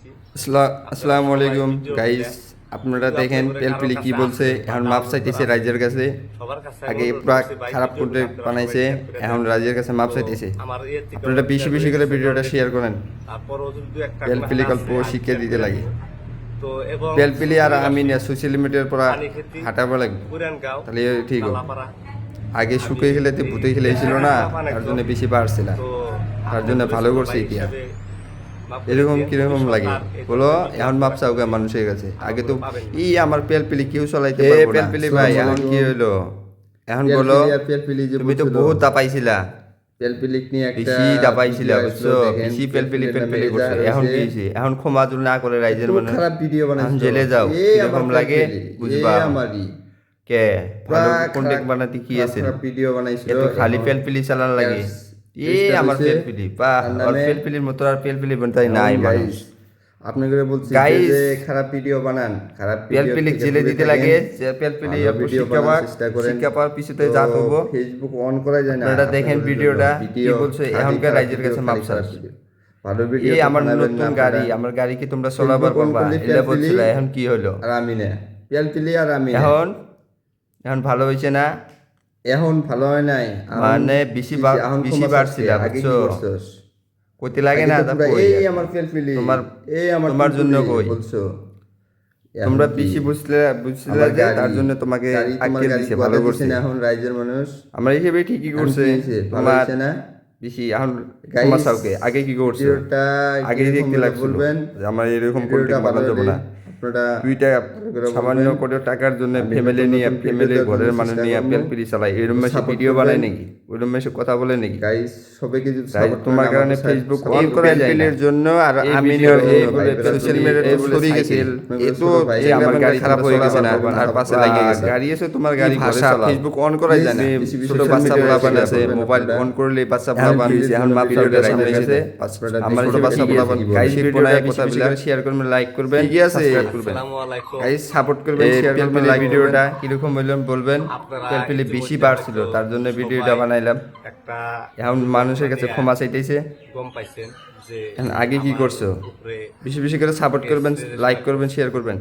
আসসালামু আলাইকুম গাইস, আপনারা দেখেন পেলপিলি কি বলছে। এখন মাপ চাইতেছে রাইজের কাছে। আগে পুরা খারাপ করতে বানাইছে, এখন রাইজের কাছে মাপ চাইতেছে। আপনারা বেশি বেশি করে ভিডিওটা শেয়ার করেন। পেলপিলি গল্প শিখিয়ে দিতে লাগে। পেলপিলি আর আমি সোশ্যাল মিডিয়ার পর হাঁটাবো লাগবে, তাহলে ঠিক হবে। আগে শুকিয়ে খেলেতে ভূতে খেলেছিল না, তার জন্য বেশি বাড়ছিল, তার জন্য ভালো করছে ইতিহাস। এরকম কিরকম লাগে বলো, এখন মাপ চাও মানুষের কাছে। আগে তো আমার পেলপিলি কেউ চলাইতে পারবো না। পেলপিলি ভাই এখন কি হইলো, এখন বলো তুমি তো বহুত দাপাইছিলা, পেলপিলিক নিয়ে একটা বেশি দাপাইছিলা, বুঝছো? বেশি পেলপিলি করছো। এখন কি হইছে? এখন ক্ষমা না করে রাইজের মানে খারাপ ভিডিও বানাইছো, এখন জেলে যাও। এরকম লাগে বুঝবা আমারই কে ভালো কন্টেন্ট বানাতে কি আছে, ভিডিও বানাইছো এত খালি পেলপিলি চালান লাগে। আমার পেলপিলি বাহ, আর পেলপিলির মতো আর পেলপিলি বানাই নাই মানুষ। আপনাকে বলছি যে খারাপ ভিডিও বানান, খারাপ পেলপিলি জেলে দিতে লাগে। যে পেলপিলি ভিডিও বানানোর চেষ্টা করেন, শিক্ষা পাওয়ার পিছতে যা হবো। ফেসবুক অন করা যায় না। আপনারা দেখেন ভিডিওটা কি বলছে। এখনকার রাইজের কাছে মাপ চাস। ভালো ভিডিও আমার নতুন গাড়ি, আমার গাড়ি কি তোমরা চলাবার পারবা? এটা বলছিল, এখন কি হলো? আর আমি না পেলপিলি আর আমি এখন ভালো হইছে না? এখন ভালো হয় নাই, মানে বেশি বাড়ছিল, বুঝছো? কইতে লাগে না এই আমার পেলপিলি তোমার জন্য কই বলছো। তোমরা বেশি বুঝলে যে তার জন্য তোমাকে আটকে দিছে, ভালো করছে। এখন রাইজের মানুষ আমরা হিসেবে ঠিকই করছে। তোমার না বেশি এখন ক্ষমা চাওকে। আগে কি করছে আগে দেখতে লাগছিল আমার এরকম কন্টেন্ট বানানো যাবে না। দুইটা সামান্য করে টাকার জন্য ফ্যামিলি ঘরের মানুষ নিয়ে পেলপিলি চালায়। এরকম মেসে ভিডিও বানায় নাকি, ওইরকম মেসে কথা বলে নাকি? গাইস সবাইকে যদি তোমার কারণে ফেসবুক অন করা যায় পেলপিলির জন্য। আর আমি সোশ্যাল মিডিয়াতে ছড়িয়ে গেছে এতো যে আমার গাড়ি খারাপ হয়ে গেছে না, আর পাশে লাগে গেছে গাড়ি এসে তোমার গাড়ি ভাষা ফেসবুক অন করা যায় না। ছোট বাচ্চা পোলাপান আছে, মোবাইল অন করলে বাচ্চা পোলাপান এখন মাপ ভিডিওটা সামনে গেছে। আমার ছোট বাচ্চা পোলাপান গাইস ভিডিওটা কথা বলে শেয়ার করবেন, লাইক করবেন, ঠিক আছে? গাইস সাপোর্ট করবেন, শেয়ার করবেন। লাইক ভিডিওটা কিরকম হইলো বলবেন। পেলপিলি বেশি বাড়ছিল, তার জন্য ভিডিওটা বানাইলাম। এখন মানুষের কাছে ক্ষমা চাইতেছে। আগে কি করছো? বেশি বেশি করে সাপোর্ট করবেন, লাইক করবেন, শেয়ার করবেন।